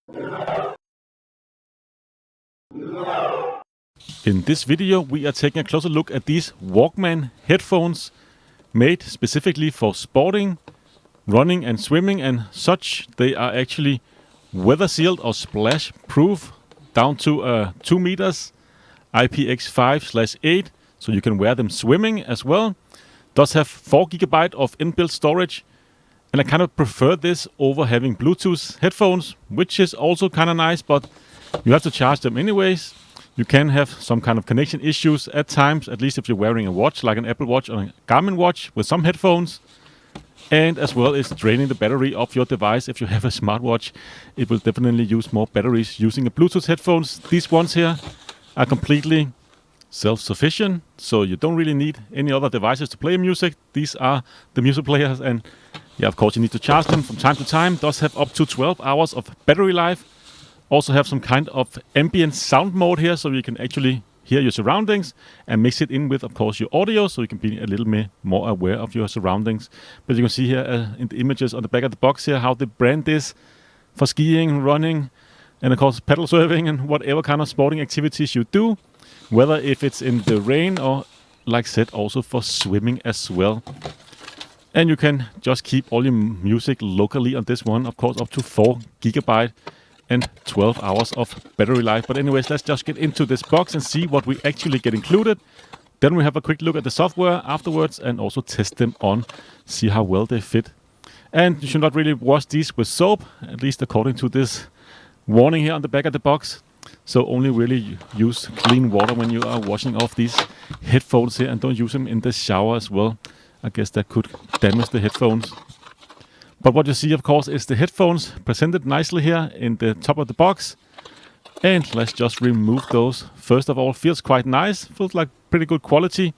In this video, we are taking a closer look at these Walkman headphones made specifically for sporting, running and swimming and such. They are actually weather sealed or splash proof down to 2 meters, IPX5/8, so you can wear them swimming as well. Does have 4 GB of inbuilt storage, and I kind of prefer this over having Bluetooth headphones, which is also kind of nice, but you have to charge them anyways. You can have some kind of connection issues at times, at least if you're wearing a watch like an Apple Watch or a Garmin watch with some headphones. And as well as draining the battery of your device. If you have a smartwatch, it will definitely use more batteries using a Bluetooth headphones. These ones here are completely self-sufficient, so you don't really need any other devices to play music. These are the music players, and yeah, of course you need to charge them from time to time. Does have up to 12 hours of battery life. Also have some kind of ambient sound mode here, so you can actually hear your surroundings and mix it in with, of course, your audio, so you can be a little bit more aware of your surroundings. But you can see here in the images on the back of the box here how they brand this for skiing, running, and of course pedal surfing and whatever kind of sporting activities you do, whether if it's in the rain or, like I said, also for swimming as well. And you can just keep all your music locally on this one, of course, up to 4 GB and 12 hours of battery life. But anyways, let's just get into this box and see what we actually get included. Then we have a quick look at the software afterwards and also test them on, see how well they fit. And you should not really wash these with soap, at least according to this warning here on the back of the box. So only really use clean water when you are washing off these headphones here, and don't use them in the shower as well. I guess that could damage the headphones. But what you see, of course, is the headphones presented nicely here in the top of the box. And let's just remove those. First of all, feels quite nice. Feels like pretty good quality.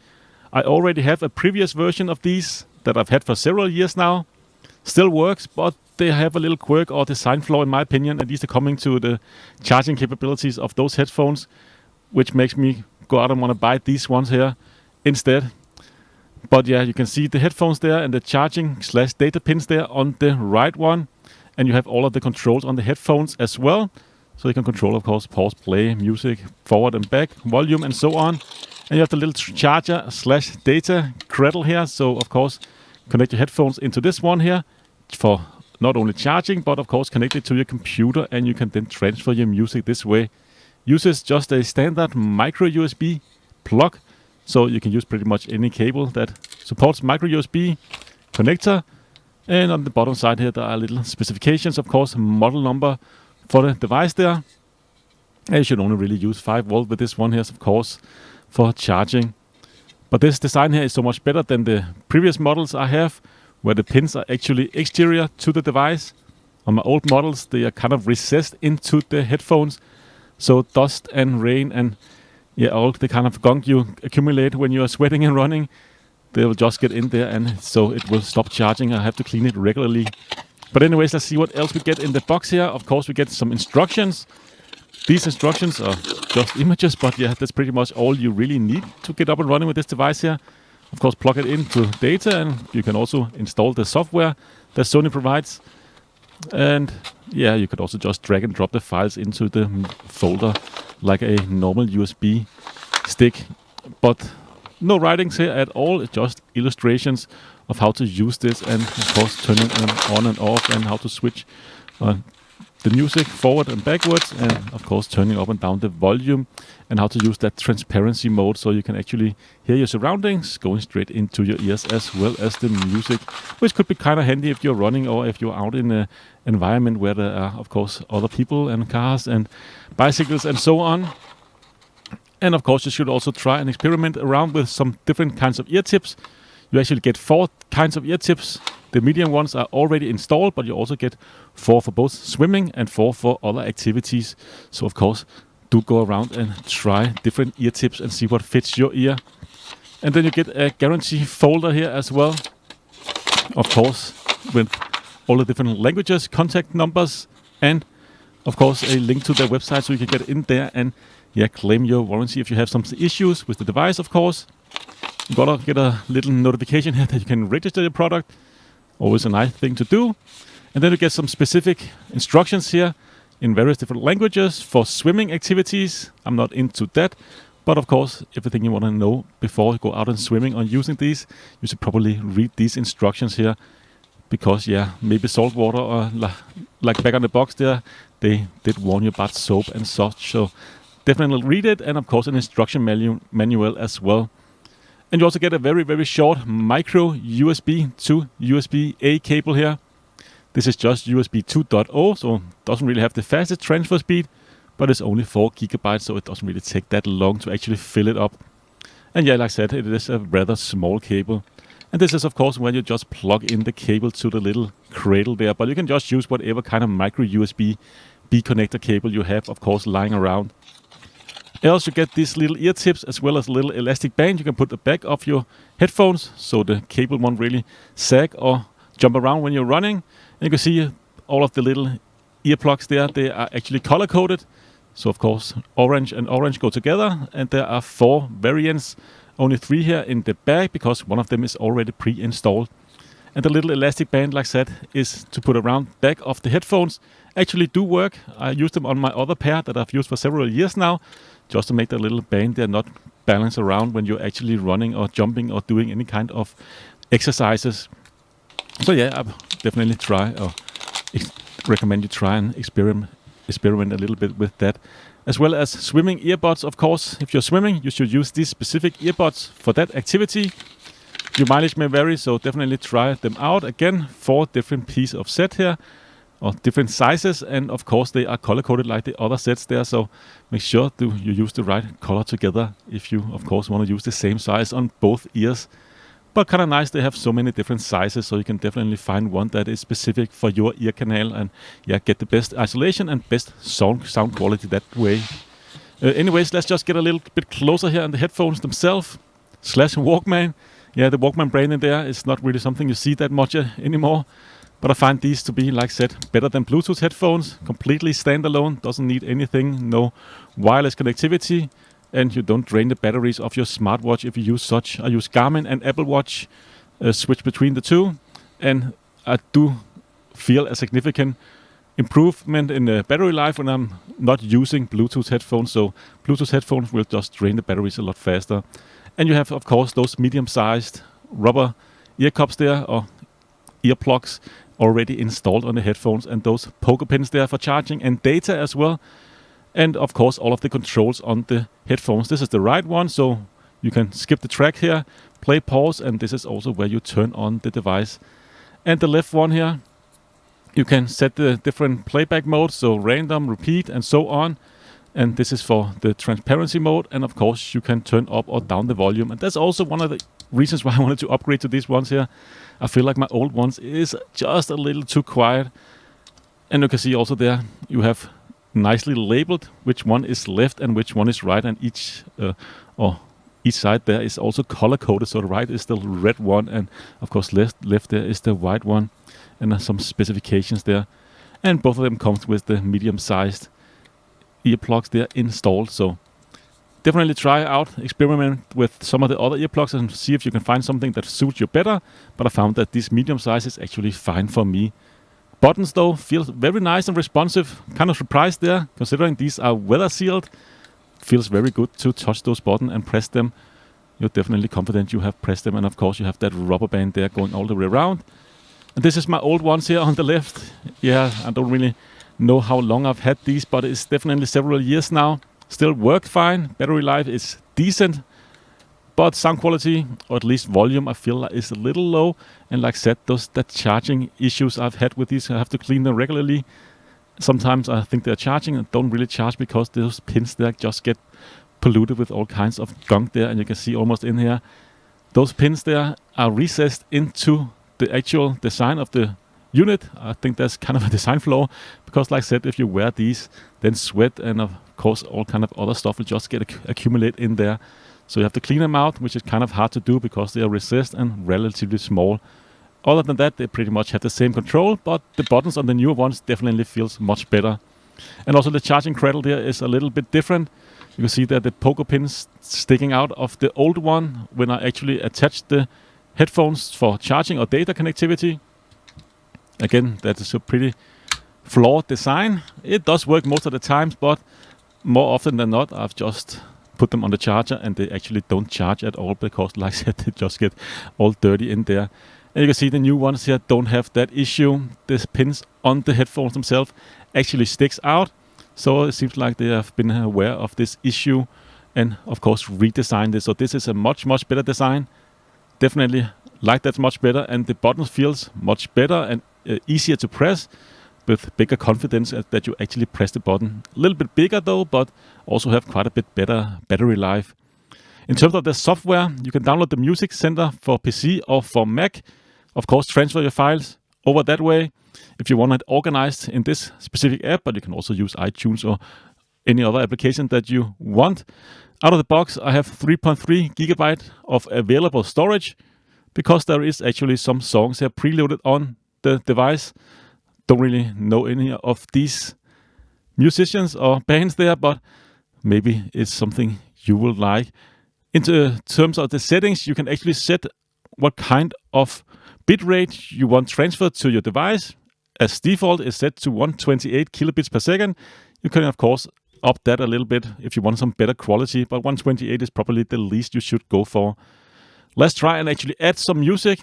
I already have a previous version of these that I've had for several years now. Still works, but they have a little quirk or design flaw, in my opinion, at least coming to the charging capabilities of those headphones, which makes me go out and want to buy these ones here instead. But yeah, you can see the headphones there and the charging/data pins there on the right one. And you have all of the controls on the headphones as well. So you can control, of course, pause, play, music, forward and back, volume and so on. And you have the little charger/data cradle here. So, of course, connect your headphones into this one here for not only charging, but, of course, connect it to your computer. And you can then transfer your music this way. Uses just a standard micro USB plug. So you can use pretty much any cable that supports micro USB connector. And on the bottom side here, there are little specifications, of course, model number for the device there. And you should only really use 5 volt with this one here, of course, for charging. But this design here is so much better than the previous models I have, where the pins are actually exterior to the device. On my old models, they are kind of recessed into the headphones. So dust and rain and all the kind of gunk you accumulate when you are sweating and running, they will just get in there, and so it will stop charging. I have to clean it regularly. But anyways, let's see what else we get in the box here. Of course, we get some instructions. These instructions are just images, but yeah, that's pretty much all you really need to get up and running with this device here. Of course, plug it into data, and you can also install the software that Sony provides. And yeah, you could also just drag and drop the files into the folder like a normal USB stick. But no writings here at all. It's just illustrations of how to use this, and of course turning them on and off, and how to switch the music forward and backwards, and of course turning up and down the volume, and how to use that transparency mode so you can actually hear your surroundings going straight into your ears, as well as the music, which could be kind of handy if you're running or if you're out in an environment where there are, of course, other people and cars and bicycles and so on. And of course, you should also try and experiment around with some different kinds of ear tips. You actually get 4 kinds of ear tips. The medium ones are already installed, but you also get 4 for both swimming and 4 for other activities. So of course, do go around and try different ear tips and see what fits your ear. And then you get a guarantee folder here as well. Of course, with all the different languages, contact numbers, and of course a link to their website so you can get in there and claim your warranty if you have some issues with the device, of course. You gotta get a little notification here that you can register your product. Always a nice thing to do. And then you get some specific instructions here. in various different languages for swimming activities. I'm not into that, but of course, everything you want to know before you go out and swimming on using these, you should probably read these instructions here, because maybe saltwater or like back on the box there, they did warn you about soap and such. So definitely read it, and of course an instruction manual as well. And you also get a very, very short micro USB to USB-A cable here. This is just USB 2.0, so it doesn't really have the fastest transfer speed, but it's only 4 gigabytes, so it doesn't really take that long to actually fill it up. And like I said, it is a rather small cable. And this is of course when you just plug in the cable to the little cradle there, but you can just use whatever kind of micro USB-B connector cable you have, of course, lying around. Else you get these little ear tips as well as a little elastic band you can put the back of your headphones, so the cable won't really sag or jump around when you're running. And you can see all of the little earplugs there, they are actually color coded. So of course orange and orange go together, and there are 4 variants, only 3 here in the bag because one of them is already pre-installed. And the little elastic band, like I said, is to put around back of the headphones. Actually do work. I use them on my other pair that I've used for several years now, just to make the little band there not balance around when you're actually running or jumping or doing any kind of exercises. So I definitely recommend you try and experiment a little bit with that. As well as swimming earbuds, of course. If you're swimming, you should use these specific earbuds for that activity. Your mileage may vary, so definitely try them out. Again, 4 different pieces of set here, or different sizes, and of course they are color coded like the other sets there, so make sure you use the right color together if you of course want to use the same size on both ears. But kind of nice, they have so many different sizes, so you can definitely find one that is specific for your ear canal, and get the best isolation and best sound quality that way. Anyways, let's just get a little bit closer here on the headphones themselves / Walkman. The Walkman brand in there is not really something you see that much anymore. But I find these to be, like I said, better than Bluetooth headphones. Completely standalone, doesn't need anything, no wireless connectivity, and you don't drain the batteries of your smartwatch if you use such. I use Garmin and Apple Watch, switch between the two, and I do feel a significant improvement in the battery life when I'm not using Bluetooth headphones. So Bluetooth headphones will just drain the batteries a lot faster. And you have, of course, those medium-sized rubber ear cups there, or earplugs, already installed on the headphones, and those poker pins there for charging and data as well. And of course all of the controls on the headphones. This is the right one, so you can skip the track here, play, pause, and this is also where you turn on the device. And the left one here, you can set the different playback modes, so random, repeat, and so on. And this is for the transparency mode, and of course you can turn up or down the volume. And that's also one of the reasons why I wanted to upgrade to these ones here. I feel like my old ones is just a little too quiet. And you can see also there you have nicely labeled which one is left and which one is right, and each side there is also color coded. So the right is the red one, and of course left there is the white one, and some specifications there. And both of them comes with the medium-sized earplugs there installed. So definitely try out, experiment with some of the other earplugs and see if you can find something that suits you better. But I found that this medium size is actually fine for me. Buttons though feel very nice and responsive. Kind of surprised there, considering these are weather sealed. Feels very good to touch those buttons and press them. You're definitely confident you have pressed them, and of course you have that rubber band there going all the way around. And this is my old ones here on the left. I don't really know how long I've had these, but it's definitely several years now. Still work fine. Battery life is decent, but sound quality, or at least volume, I feel like is a little low. And like I said, that charging issues I've had with these, I have to clean them regularly. Sometimes I think they're charging and don't really charge because those pins there just get polluted with all kinds of gunk there. And you can see almost in here, those pins there are recessed into the actual design of the unit. I think that's kind of a design flaw, because like I said, if you wear these, then sweat and of course all kind of other stuff will just get accumulate in there. So you have to clean them out, which is kind of hard to do because they are recessed and relatively small. Other than that, they pretty much have the same control, but the buttons on the newer ones definitely feels much better. And also the charging cradle there is a little bit different. You can see that the poker pins sticking out of the old one when I actually attached the headphones for charging or data connectivity. Again, that is a pretty flawed design. It does work most of the times, but more often than not, I've just put them on the charger and they actually don't charge at all because, like I said, they just get all dirty in there. And you can see the new ones here don't have that issue. The pins on the headphones themselves actually sticks out. So it seems like they have been aware of this issue and, of course, redesigned it. So this is a much, much better design. Definitely like that much better. And the buttons feels much better and easier to press with bigger confidence that you actually press the button. A little bit bigger though, but also have quite a bit better battery life. In terms of the software, you can download the Music Center for PC or for Mac. Of course, transfer your files over that way if you want it organized in this specific app, but you can also use iTunes or any other application that you want. Out of the box, I have 3.3 gigabyte of available storage because there is actually some songs here preloaded on the device. Don't really know any of these musicians or bands there, but maybe it's something you will like. In terms of the settings, you can actually set what kind of bitrate you want transferred to your device. As default, is set to 128 kilobits per second. You can, of course, up that a little bit if you want some better quality, but 128 is probably the least you should go for. Let's try and actually add some music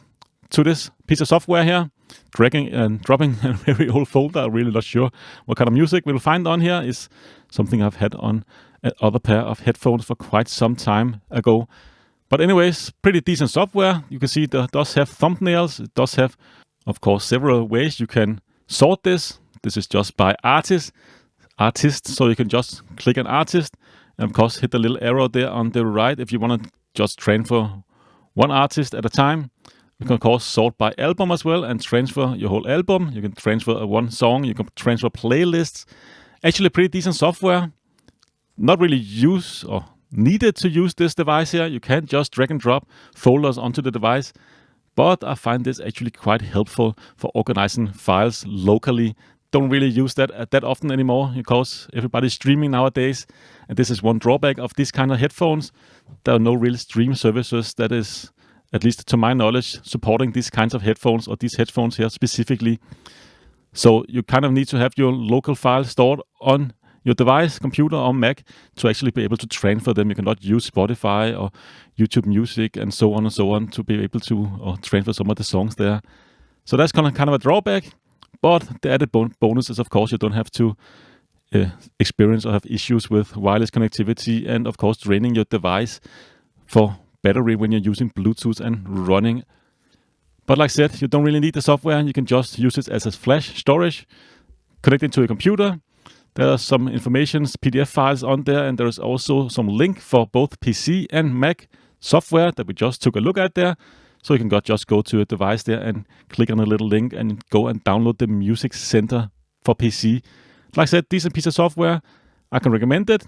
to this piece of software here. Dragging and dropping a very old folder. I'm really not sure what kind of music we'll find on here. Is something I've had on another pair of headphones for quite some time ago. But anyways, pretty decent software. You can see it does have thumbnails. It does have, of course, several ways you can sort this. This is just by artist. So you can just click an artist and, of course, hit the little arrow there on the right if you want to just transfer one artist at a time. You can, of course, sort by album as well and transfer your whole album. You can transfer one song. You can transfer playlists. Actually, pretty decent software. Not really use or needed to use this device here. You can just drag and drop folders onto the device. But I find this actually quite helpful for organizing files locally. Don't really use that often anymore because everybody's streaming nowadays. And this is one drawback of this kind of headphones. There are no real stream services that is, at least to my knowledge, supporting these kinds of headphones or these headphones here specifically. So you kind of need to have your local file stored on your device, computer or Mac to actually be able to transfer them. You cannot use Spotify or YouTube Music and so on to be able to transfer some of the songs there. So that's kind of a drawback. But the added bonus is, of course, you don't have to experience or have issues with wireless connectivity and, of course, draining your device for battery when you're using Bluetooth and running. But like I said, you don't really need the software. You can just use it as a flash storage, connect it to your computer. There are some information, PDF files on there, and there is also some link for both PC and Mac software that we just took a look at there. So you can just go to a device there and click on a little link and go and download the Music Center for PC. Like I said, decent piece of software. I can recommend it.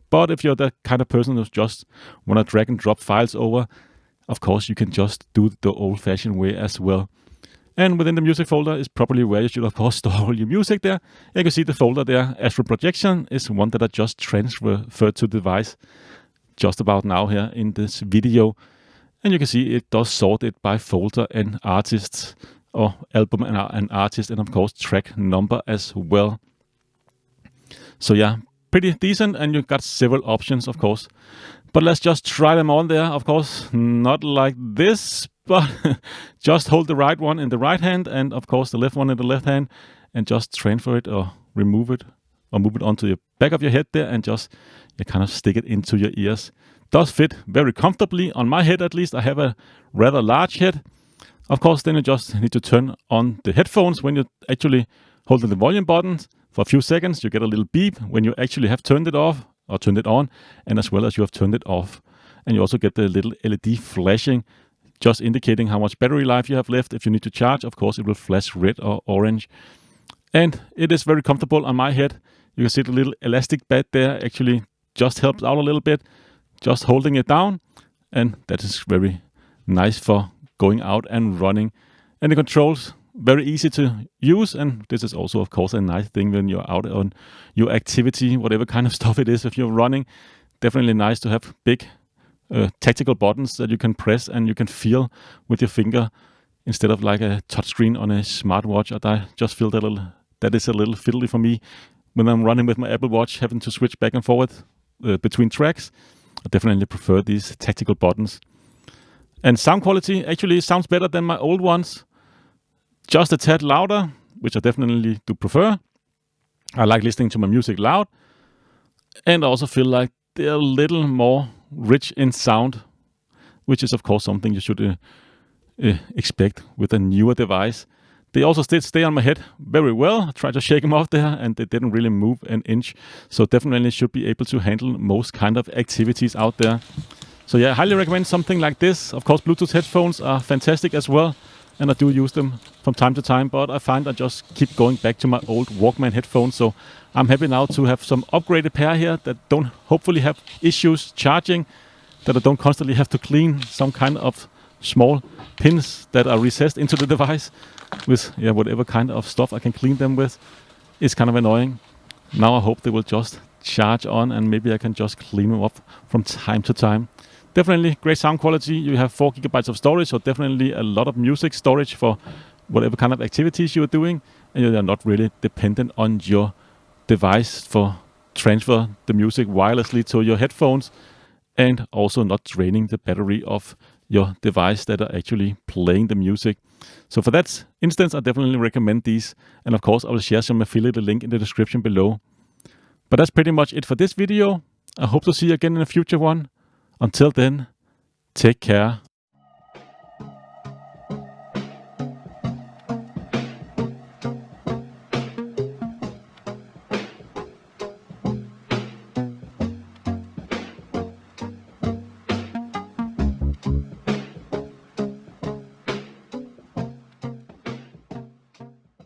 But if you're the kind of person who just want to drag and drop files over, of course, you can just do the old-fashioned way as well. And within the music folder is probably where you should, of course, store all your music there. You can see the folder there. Astral Projection is one that I just transferred to the device just about now here in this video. And you can see it does sort it by folder and artists, or album and artist, and of course track number as well. So yeah, pretty decent, and you've got several options, of course. But let's just try them on there. Of course, not like this, but just hold the right one in the right hand, and of course the left one in the left hand, and just transfer it or remove it, or move it onto the back of your head there, and just kind of stick it into your ears. Does fit very comfortably on my head, at least. I have a rather large head. Of course, then you just need to turn on the headphones when you actually hold the volume button for a few seconds. You get a little beep when you actually have turned it off or turned it on, and as well as you have turned it off. And you also get the little LED flashing, just indicating how much battery life you have left. If you need to charge, of course, it will flash red or orange. And it is very comfortable on my head. You can see the little elastic band there actually just helps out a little bit. Just holding it down, and that is very nice for going out and running. And the controls, very easy to use, and this is also, of course, a nice thing when you're out on your activity, whatever kind of stuff it is. If you're running, definitely nice to have big tactical buttons that you can press and you can feel with your finger instead of like a touchscreen on a smartwatch. I just feel that a little that is a little fiddly for me when I'm running with my Apple Watch, having to switch back and forth between tracks. I definitely prefer these tactical buttons. And sound quality actually sounds better than my old ones. Just a tad louder, which I definitely do prefer. I like listening to my music loud. And I also feel like they're a little more rich in sound, which is of course something you should expect with a newer device. They also stay on my head very well. I tried to shake them off there and they didn't really move an inch. So definitely should be able to handle most kind of activities out there. So yeah, I highly recommend something like this. Of course, Bluetooth headphones are fantastic as well. And I do use them from time to time, but I find I just keep going back to my old Walkman headphones. So I'm happy now to have some upgraded pair here that don't hopefully have issues charging, that I don't constantly have to clean some kind of small pins that are recessed into the device with whatever kind of stuff I can clean them with. It's kind of annoying. Now I hope they will just charge on and maybe I can just clean them up from time to time. Definitely great sound quality. You have 4 GB of storage, so definitely a lot of music storage for whatever kind of activities you are doing, and you are not really dependent on your device for transfer the music wirelessly to your headphones, and also not draining the battery of your device that are actually playing the music. So for that instance, I definitely recommend these, and of course I will share some affiliate link in the description below. But that's pretty much it for this video. I hope to see you again in a future one. Until then, take care.